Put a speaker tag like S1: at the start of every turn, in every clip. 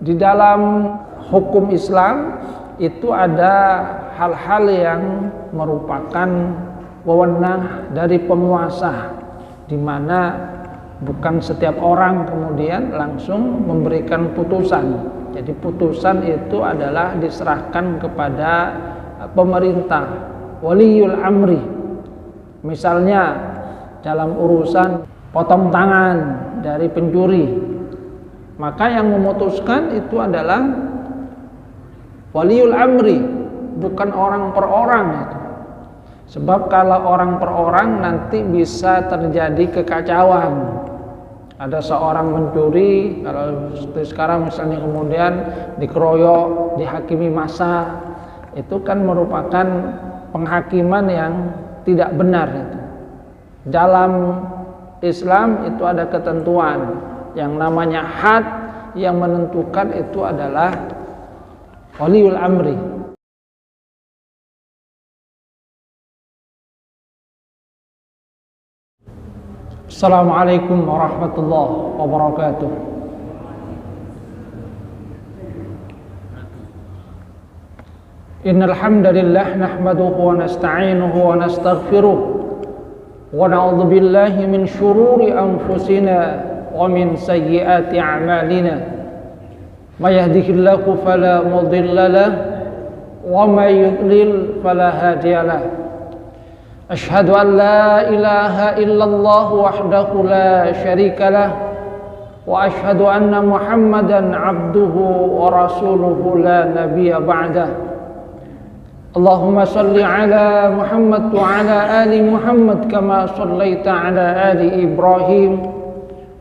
S1: Di dalam hukum Islam itu ada hal-hal yang merupakan wewenang dari penguasa, di mana bukan setiap orang kemudian langsung memberikan putusan. Jadi putusan itu adalah diserahkan kepada pemerintah, waliyul amri. Misalnya dalam urusan potong tangan dari pencuri, maka yang memutuskan itu adalah waliul amri, bukan orang per orang itu. Sebab kalau orang per orang nanti bisa terjadi kekacauan. Ada seorang mencuri, kalau seperti sekarang misalnya kemudian dikeroyok, dihakimi massa, itu kan merupakan penghakiman yang tidak benar itu. Dalam Islam itu ada ketentuan yang namanya had, yang menentukan itu adalah waliul amri. Assalamualaikum warahmatullahi wabarakatuh. Innal hamdalillah nahmaduhu wa nasta'inuhu wa nastaghfiruh wa na'udzu billahi min shururi anfusina wa min sayyiati a'malina. May yahdihillahu fala mudilla lahu wa may yudlil fala hadiya lahu. Ashhadu an la ilaha illallah wahdahu la syarika lah wa ashhadu anna Muhammadan abduhu wa rasuluhu la nabiyya ba'dah. Allahumma salli ala Muhammad wa ala ali Muhammad kama sallaita ala ali Ibrahim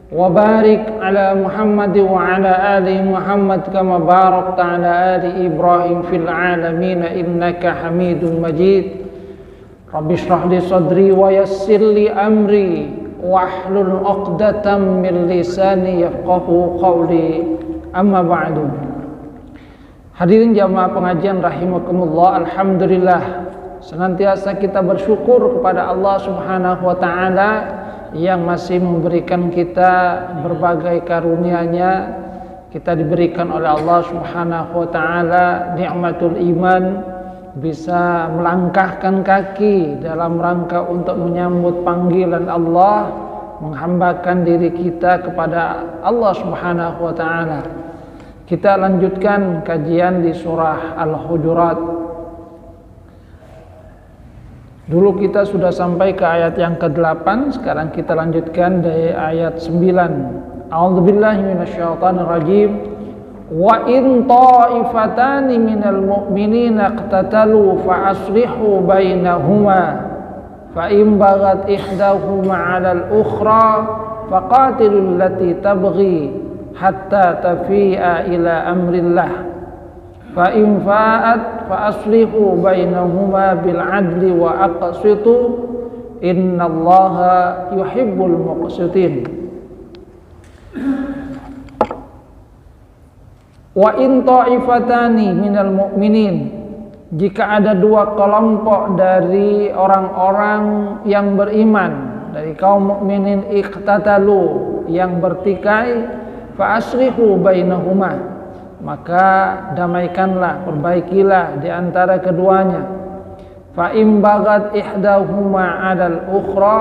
S1: wa barik ala Muhammad wa ala ali Muhammad kama barakta ala ali Ibrahim fil alamin innaka Hamidum Majid. Rabbi shrah li sadri wa yassir li amri wahlul 'uqdatam min lisani yafqahu qawli. Amma ba'du. Hadirin jamaah pengajian rahimakumullah, alhamdulillah senantiasa kita bersyukur kepada Allah Subhanahu wa taala yang masih memberikan kita berbagai karunia-Nya. Kita diberikan oleh Allah Subhanahu wa taala nikmatul iman, bisa melangkahkan kaki dalam rangka untuk menyambut panggilan Allah, menghambakan diri kita kepada Allah Subhanahu wa taala. Kita lanjutkan kajian di surah Al-Hujurat. Dulu kita sudah sampai ke ayat yang ke-8, sekarang kita lanjutkan dari ayat 9. A'udzubillahi minasyaitonir rajim. Wa in ta'ifatani minal mu'minina iqtatalu fa aslihu bainahuma fa in baghat ihdahuma 'alal ukhra faqatilul lati tabghi hatta tafi'a ila amrillah fa in fa'at fa aslihu bainahuma bil 'adli wa aqsitu innallaha yuhibbul muqsitin. Wa in ta'ifatani minal mu'minin, jika ada dua kelompok dari orang-orang yang beriman, dari kaum mukminin, iqtatalu, yang bertikai, fa aslihu bainahuma, maka damaikanlah, perbaikilah di antara keduanya. Fa in baghat ihdahuma 'alal ukhra,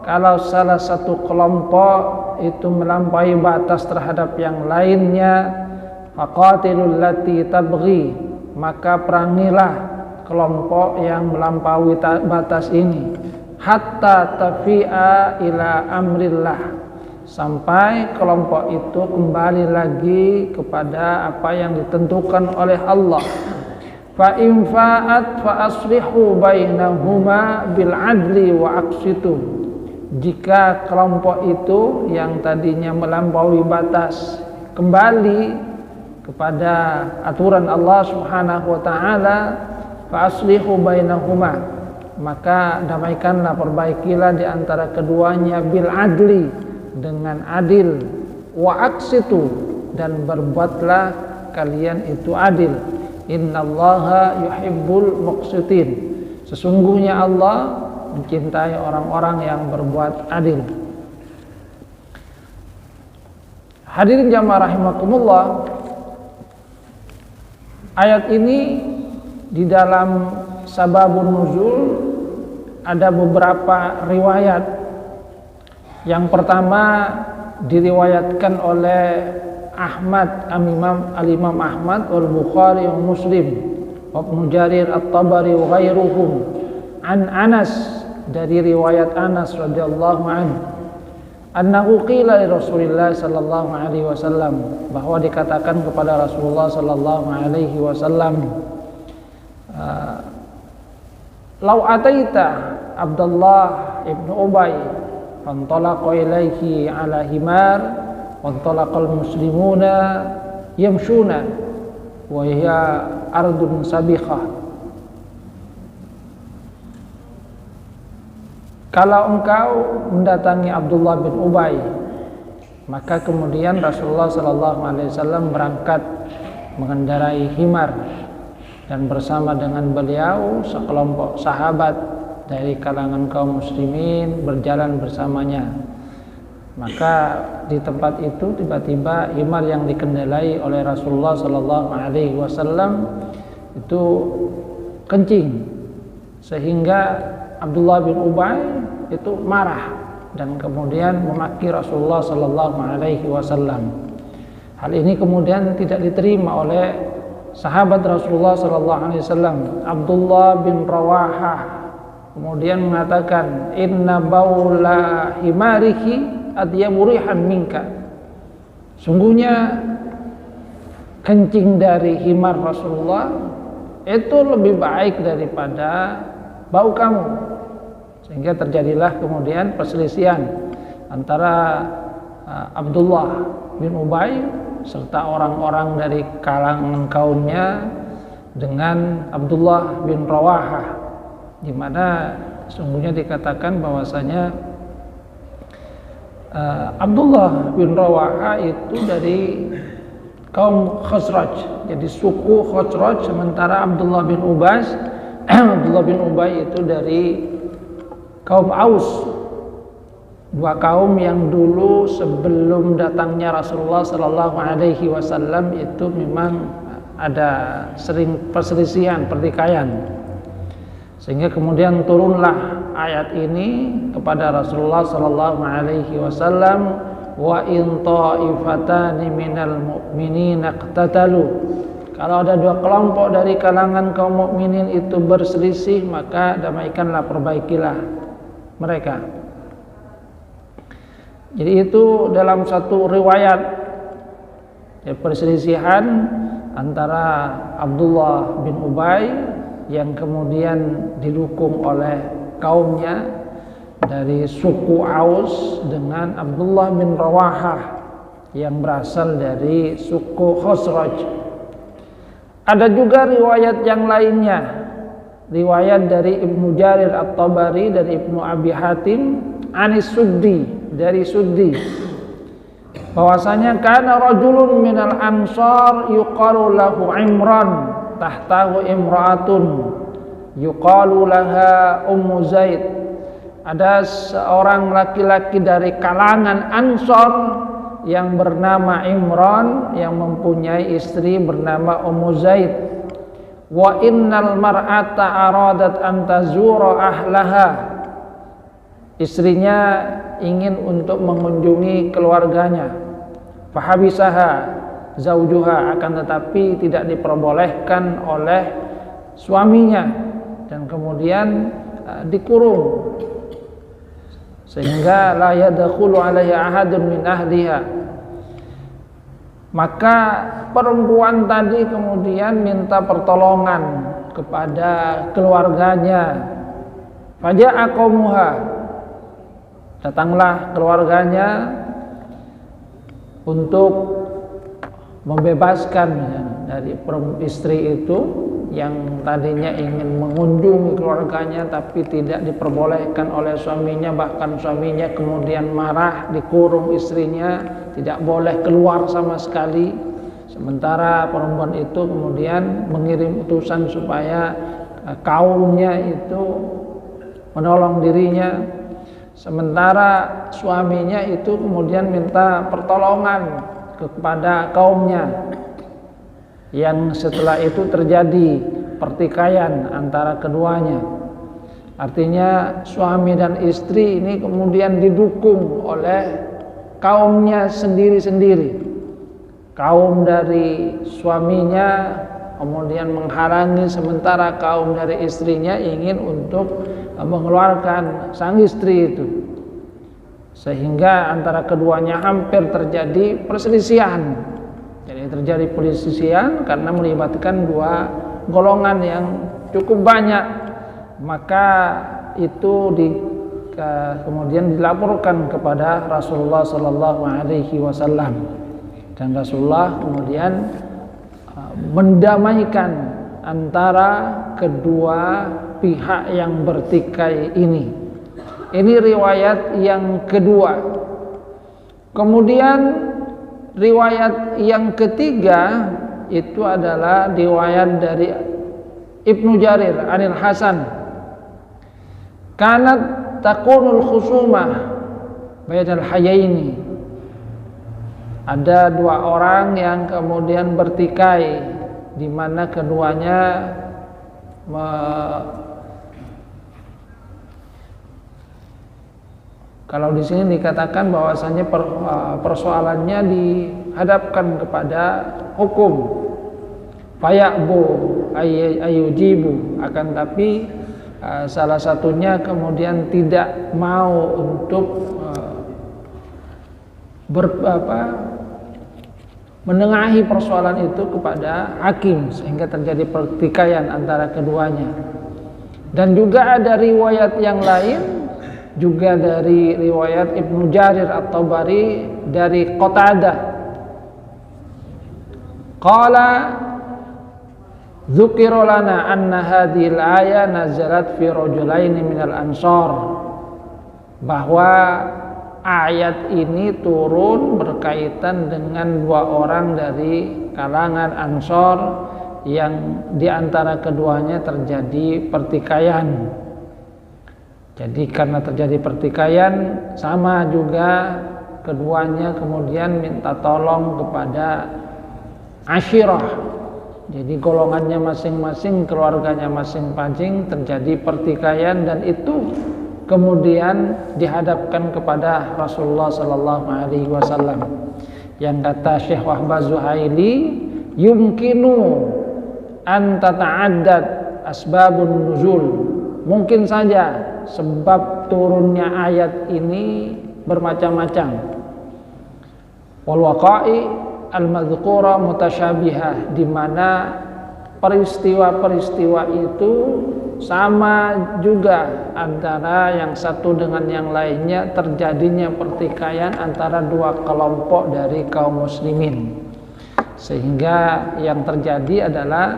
S1: kalau salah satu kelompok itu melampaui batas terhadap yang lainnya, faqatilul lati tabghi, maka perangilah kelompok yang melampaui batas ini, hatta tafi'a ila amrillah, sampai kelompok itu kembali lagi kepada apa yang ditentukan oleh Allah. Fa in fa'at fa aslihu bainahuma bil 'adli wa aqsitu, jika kelompok itu yang tadinya melampaui batas kembali kepada aturan Allah Subhanahu wa taala, fa aslihu bainahuma, maka damaikanlah, perbaikilah di antara keduanya, bil adli, dengan adil, wa aqsitu, dan berbuatlah kalian itu adil. Innallaha yuhibbul muqsitin, sesungguhnya Allah mencintai orang-orang yang berbuat adil. Hadirin jamaah rahimakumullah, Ayat ini di dalam sababun nuzul ada beberapa riwayat. Yang pertama diriwayatkan oleh Ahmad, al-Imam Ahmad wal Bukhari wa Muslim wa Ibnu Jarir at-Tabari wa ghairuhum an Anas, dari riwayat Anas radhiyallahu anhu, annahu qila li Rasulillah sallallahu alaihi wasallam, bahwa dikatakan kepada Rasulullah sallallahu alaihi wasallam, lau ataita Abdullah ibnu Ubay fantalaqa ilaihi ala himar wantalaqal muslimuna yamshuna wa hiya ardun sabiqah. Kalau engkau mendatangi Abdullah bin Ubay, maka kemudian Rasulullah sallallahu alaihi wasallam berangkat mengendarai himar, dan bersama dengan beliau sekelompok sahabat dari kalangan kaum muslimin berjalan bersamanya. Maka di tempat itu tiba-tiba himar yang dikendarai oleh Rasulullah sallallahu alaihi wasallam itu kencing, sehingga Abdullah bin Ubay itu marah dan kemudian memaki Rasulullah sallallahu alaihi wasallam. Hal ini kemudian tidak diterima oleh sahabat Rasulullah sallallahu alaihi wasallam. Abdullah bin Rawahah kemudian mengatakan, inna baula himariki atyabu rihan minka. Sungguhnya kencing dari himar Rasulullah itu lebih baik daripada bau kamu. Sehingga terjadilah kemudian perselisihan antara Abdullah bin Ubay serta orang-orang dari kalangan kaumnya dengan Abdullah bin Rawahah, di mana sungguhnya dikatakan bahwasanya Abdullah bin Rawahah itu dari kaum Khazraj, jadi suku Khazraj, sementara Abdullah bin Ubay itu dari kaum Aus, dua kaum yang dulu sebelum datangnya Rasulullah sallallahu alaihi wasallam itu memang ada sering perselisihan, pertikaian, sehingga kemudian turunlah ayat ini kepada Rasulullah sallallahu alaihi wasallam, wa in ta'ifatani minal mu'minina iqtatalu. Kalau ada dua kelompok dari kalangan kaum mukminin itu berselisih, maka damaikanlah, perbaikilah mereka. Jadi itu dalam satu riwayat perselisihan antara Abdullah bin Ubay yang kemudian didukung oleh kaumnya dari suku Aus dengan Abdullah bin Rawahah yang berasal dari suku Khazraj. Ada juga riwayat yang lainnya, riwayat dari Ibnu Jarir at-Tabari, dari Ibnu Abi Hatim, Anis Suddi, dari Suddi, bahwasanya kana rajulun minal ansar yuqalu lahu Imran tahtahu imra'atun yuqalu laha Ummu Zaid. Ada seorang laki-laki dari kalangan Ansar yang bernama Imran, yang mempunyai istri bernama Ummu Zaid. Wa innal mar'ata aradat an tazura ahlaha. Istrinya ingin untuk mengunjungi keluarganya. Fahabisaha zaujuha, akan tetapi tidak diperbolehkan oleh suaminya, dan kemudian dikurung, sehingga la yadkhulu alaiha ahadun min ahliha. Maka perempuan tadi kemudian minta pertolongan kepada keluarganya. Faja'a qaumuha, datanglah keluarganya untuk membebaskan dari istri itu yang tadinya ingin mengunjungi keluarganya tapi tidak diperbolehkan oleh suaminya. Bahkan suaminya kemudian marah, dikurung istrinya, tidak boleh keluar sama sekali. Sementara perempuan itu kemudian mengirim utusan supaya kaumnya itu menolong dirinya. Sementara suaminya itu kemudian minta pertolongan kepada kaumnya. yang setelah itu terjadi pertikaian antara keduanya. Artinya suami dan istri ini kemudian didukung oleh kaumnya sendiri-sendiri. Kaum dari suaminya kemudian menghalangi, sementara kaum dari istrinya ingin untuk mengeluarkan sang istri itu. Sehingga antara keduanya hampir terjadi perselisihan. Jadi terjadi perselisihan karena melibatkan dua golongan yang cukup banyak. Maka itu kemudian dilaporkan kepada Rasulullah Sallallahu Alaihi Wasallam, dan Rasulullah kemudian mendamaikan antara kedua pihak yang bertikai ini. Ini riwayat yang kedua. Kemudian riwayat yang ketiga itu adalah riwayat dari Ibnu Jarir Anil Hasan. Kanat takunul khusumah bainal hayaini. Ada dua orang yang kemudian bertikai, di mana keduanya kalau di sini dikatakan bahwasanya persoalannya dihadapkan kepada hukum, fayaqbu ayujibu, akan tapi salah satunya kemudian tidak mau untuk menengahi persoalan itu kepada hakim, sehingga terjadi pertikaian antara keduanya. Dan juga ada riwayat yang lain, juga dari riwayat Ibnu Jarir At-Tabari dari Qatadah. Qala dzukira lana anna hadhil ayah nazalat fi rajulaini minal ansar, bahwa ayat ini turun berkaitan dengan dua orang dari kalangan Ansor yang diantara keduanya terjadi pertikaian. Jadi karena terjadi pertikaian, sama juga keduanya kemudian minta tolong kepada Ashirah. Jadi golongannya masing-masing, keluarganya masing-masing terjadi pertikaian, dan itu kemudian dihadapkan kepada Rasulullah Sallallahu Alaihi Wasallam. Yang kata Syekh Wahbah Zuhaili, yumkinu an tata'addad asbabun nuzul. Mungkin saja sebab turunnya ayat ini bermacam-macam. Wal waqa'i al-madhkura mutasyabihah, di mana peristiwa-peristiwa itu sama juga antara yang satu dengan yang lainnya, terjadinya pertikaian antara dua kelompok dari kaum muslimin, sehingga yang terjadi adalah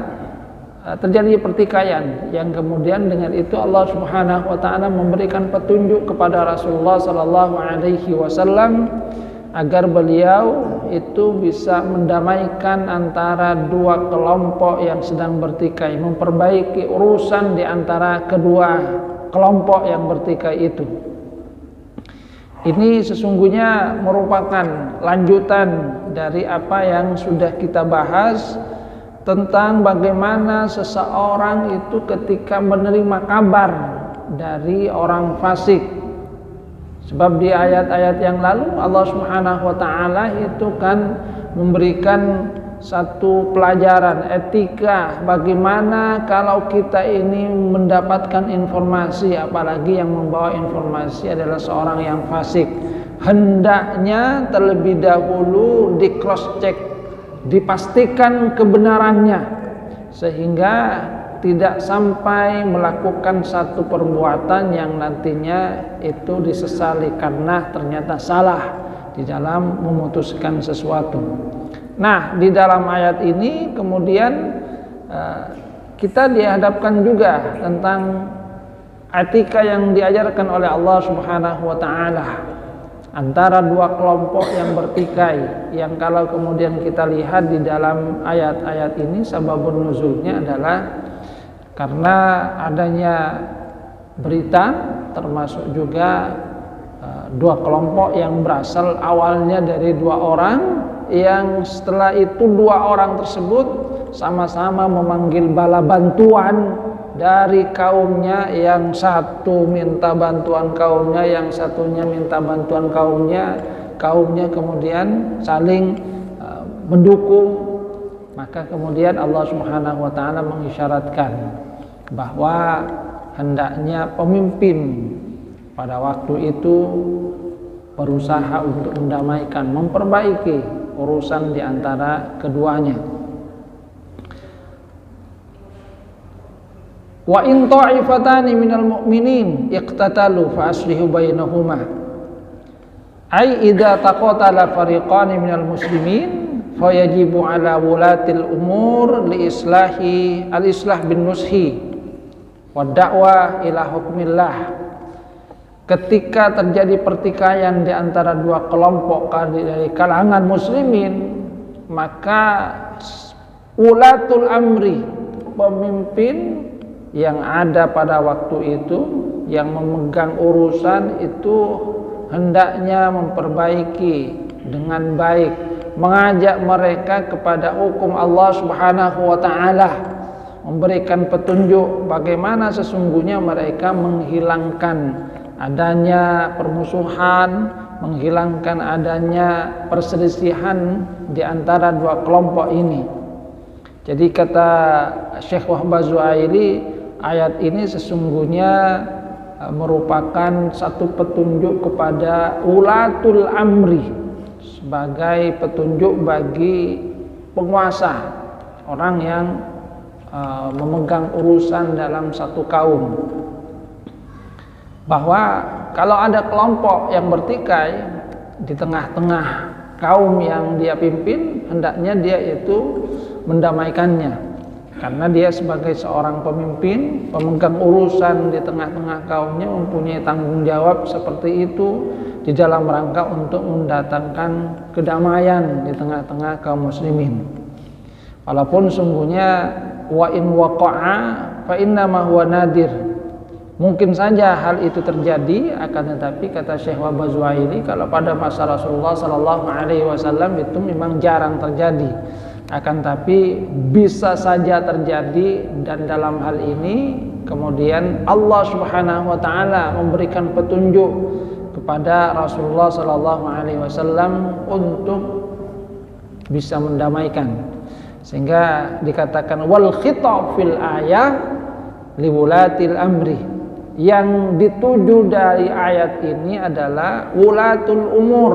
S1: terjadi pertikaian yang kemudian dengan itu Allah Subhanahu wa taala memberikan petunjuk kepada Rasulullah sallallahu alaihi wasallam agar beliau itu bisa mendamaikan antara dua kelompok yang sedang bertikai, memperbaiki urusan di antara kedua kelompok yang bertikai itu. Ini sesungguhnya merupakan lanjutan dari apa yang sudah kita bahas tentang bagaimana seseorang itu ketika menerima kabar dari orang fasik. Sebab di ayat-ayat yang lalu Allah Subhanahu wa taala itu kan memberikan satu pelajaran etika, bagaimana kalau kita ini mendapatkan informasi, apalagi yang membawa informasi adalah seorang yang fasik, hendaknya terlebih dahulu di cross check, dipastikan kebenarannya, sehingga tidak sampai melakukan satu perbuatan yang nantinya itu disesali karena ternyata salah di dalam memutuskan sesuatu. Nah, di dalam ayat ini kemudian kita dihadapkan juga tentang etika yang diajarkan oleh Allah Subhanahu wa taala antara dua kelompok yang bertikai, yang kalau kemudian kita lihat di dalam ayat-ayat ini sababun nuzulnya adalah karena adanya berita, termasuk juga dua kelompok yang berasal awalnya dari dua orang yang setelah itu dua orang tersebut sama-sama memanggil bala bantuan dari kaumnya, yang satu minta bantuan kaumnya, yang satunya minta bantuan kaumnya. Kaumnya kemudian saling mendukung. Maka kemudian Allah Subhanahu wa taala mengisyaratkan bahwa hendaknya pemimpin pada waktu itu berusaha untuk mendamaikan, memperbaiki urusan di antara keduanya. Wa in ta'ifatani minal mu'minin iqtatalu fa aslihu bainahuma. Ai idza taqatala fariqani minal muslimin fayajibu ala wulatil umur li islahi al-islah bin nushi wa da'wa ila hukmillah. Ketika terjadi pertikaian di antara dua kelompok dari kalangan muslimin, maka ulatul amri, pemimpin yang ada pada waktu itu, yang memegang urusan itu hendaknya memperbaiki dengan baik, mengajak mereka kepada hukum Allah Subhanahu wa taala, memberikan petunjuk bagaimana sesungguhnya mereka menghilangkan adanya permusuhan, menghilangkan adanya perselisihan di antara dua kelompok ini. Jadi kata Syekh Wahbah Zuhaili, ayat ini sesungguhnya merupakan satu petunjuk kepada ulatul amri, sebagai petunjuk bagi penguasa, orang yang memegang urusan dalam satu kaum, bahwa kalau ada kelompok yang bertikai di tengah-tengah kaum yang dia pimpin, hendaknya dia itu mendamaikannya, karena dia sebagai seorang pemimpin, pemegang urusan di tengah-tengah kaumnya, mempunyai tanggung jawab seperti itu di dalam rangka untuk mendatangkan kedamaian di tengah-tengah kaum muslimin. Walaupun sungguhnya wa in waqa'a fa inna ma huwa nadir, mungkin saja hal itu terjadi, akan tetapi kata Syekh Wahbah Zuhaili, kalau pada masa Rasulullah sallallahu alaihi wasallam itu memang jarang terjadi, akan tapi bisa saja terjadi. Dan dalam hal ini kemudian Allah Subhanahu wa taala memberikan petunjuk kepada Rasulullah sallallahu alaihi wasallam untuk bisa mendamaikan, sehingga dikatakan wal khitab fil ayat liwulatil amri. Yang dituju dari ayat ini adalah wulatul umur,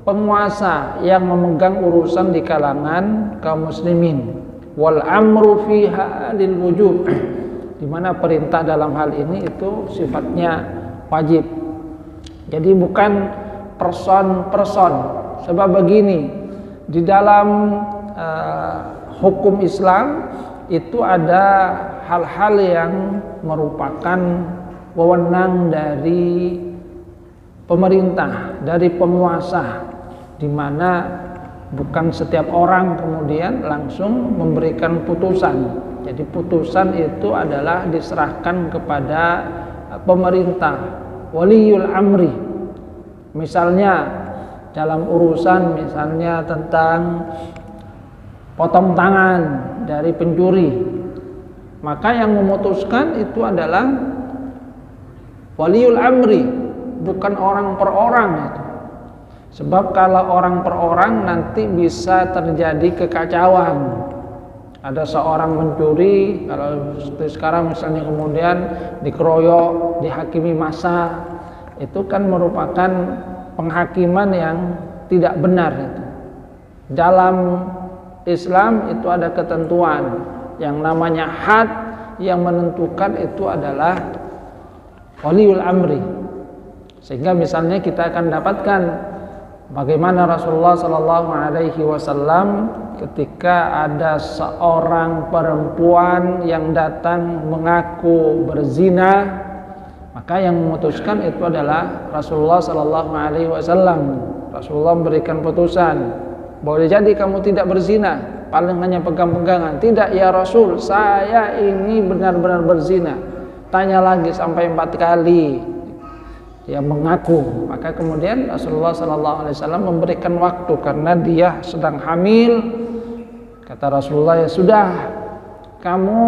S1: penguasa yang memegang urusan di kalangan kaum muslimin. Wal amru fiha lil wujub, di mana perintah dalam hal ini itu sifatnya wajib. Jadi bukan person-person. Sebab begini, di dalam hukum Islam itu ada hal-hal yang merupakan wewenang dari pemerintah, dari penguasa, di mana bukan setiap orang kemudian langsung memberikan putusan. Jadi putusan itu adalah diserahkan kepada pemerintah, waliyul amri. Misalnya dalam urusan misalnya tentang potong tangan dari pencuri, maka yang memutuskan itu adalah waliul amri, bukan orang per orang itu. Sebab kalau orang per orang nanti bisa terjadi kekacauan. Ada seorang mencuri, kalau seperti sekarang misalnya kemudian dikeroyok, dihakimi massa, itu kan merupakan penghakiman yang tidak benar itu. Dalam Islam itu ada ketentuan yang namanya had, yang menentukan itu adalah waliul amri. Sehingga misalnya kita akan dapatkan bagaimana Rasulullah sallallahu alaihi wasallam ketika ada seorang perempuan yang datang mengaku berzina, maka yang memutuskan itu adalah Rasulullah sallallahu alaihi wasallam. Rasulullah memberikan putusan, boleh jadi kamu tidak berzina, paling hanya pegang-pegangan. Tidak ya Rasul, saya ini benar-benar berzina. Tanya lagi sampai 4 kali. dia mengaku. Maka kemudian Rasulullah SAW memberikan waktu karena dia sedang hamil. Kata Rasulullah, ya sudah, kamu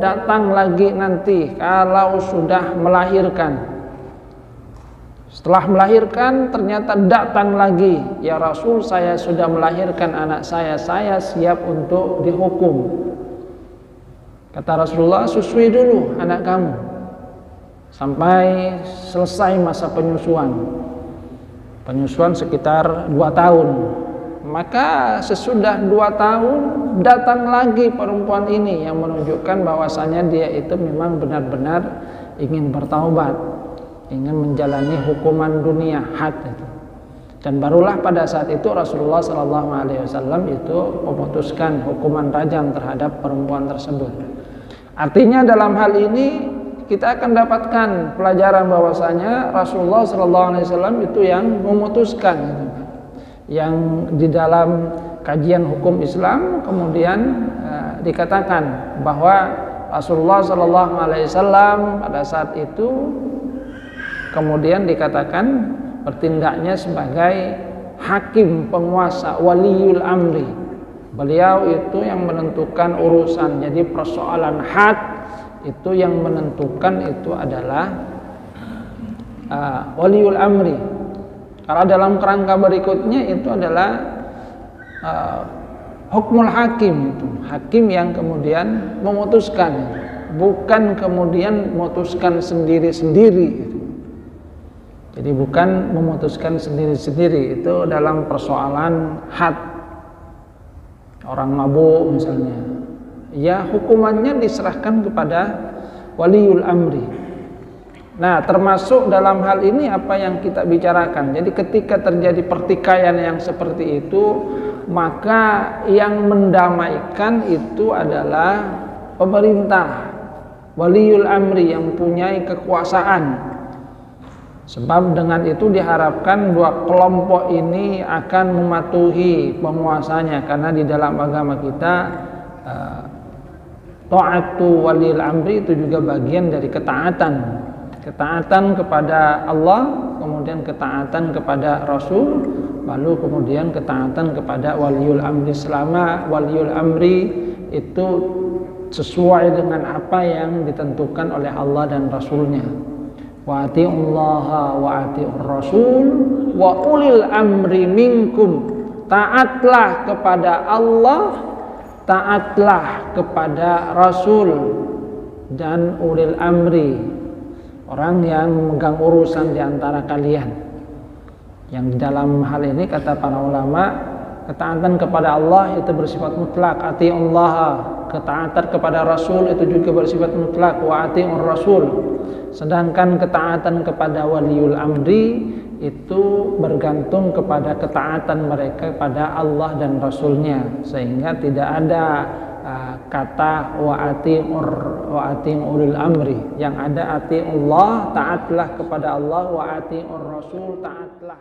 S1: datang lagi nanti kalau sudah melahirkan. Setelah melahirkan ternyata datang lagi, ya Rasul, saya sudah melahirkan anak saya siap untuk dihukum. Kata Rasulullah, susui dulu anak kamu sampai selesai masa penyusuan. Penyusuan sekitar 2 tahun. Maka sesudah 2 tahun datang lagi perempuan ini yang menunjukkan bahwasanya dia itu memang benar-benar ingin bertaubat, ingin menjalani hukuman dunia had itu. Dan barulah pada saat itu Rasulullah SAW itu memutuskan hukuman rajam terhadap perempuan tersebut. Artinya dalam hal ini kita akan dapatkan pelajaran bahwasanya Rasulullah SAW itu yang memutuskan, yang di dalam kajian hukum Islam kemudian dikatakan bahwa Rasulullah SAW pada saat itu kemudian dikatakan bertindaknya sebagai hakim penguasa, waliyul amri. Beliau itu yang menentukan urusan. Jadi persoalan had itu yang menentukan itu adalah waliul amri. Kalau dalam kerangka berikutnya itu adalah hukmul hakim, itu hakim yang kemudian memutuskan, bukan kemudian memutuskan sendiri-sendiri. Jadi bukan memutuskan sendiri-sendiri, itu dalam persoalan had. Orang mabuk misalnya, ya hukumannya diserahkan kepada waliul amri. Nah, termasuk dalam hal ini apa yang kita bicarakan. Jadi ketika terjadi pertikaian yang seperti itu, maka yang mendamaikan itu adalah pemerintah, waliul amri yang mempunyai kekuasaan. Sebab dengan itu diharapkan 2 kelompok ini akan mematuhi penguasanya, karena di dalam agama kita ta'atu walil amri itu juga bagian dari ketaatan. Ketaatan kepada Allah, kemudian ketaatan kepada Rasul, lalu kemudian ketaatan kepada waliul amri. Selama waliul amri itu sesuai dengan apa yang ditentukan oleh Allah dan Rasulnya. Wa atiullaha wa atiur rasul wa ulil amri minkum. Taatlah kepada Allah, taatlah kepada Rasul dan ulil amri, orang yang memegang urusan di antara kalian. Yang di dalam hal ini kata para ulama, ketaatan kepada Allah itu bersifat mutlak, atiullaha. Ketaatan kepada Rasul itu juga bersifat mutlak, wa atiur rasul. Sedangkan ketaatan kepada waliul amri itu bergantung kepada ketaatan mereka pada Allah dan Rasulnya, sehingga tidak ada kata wa atiur amri. Yang ada atiullah, taatlah kepada Allah, wa atiur rasul, taatlah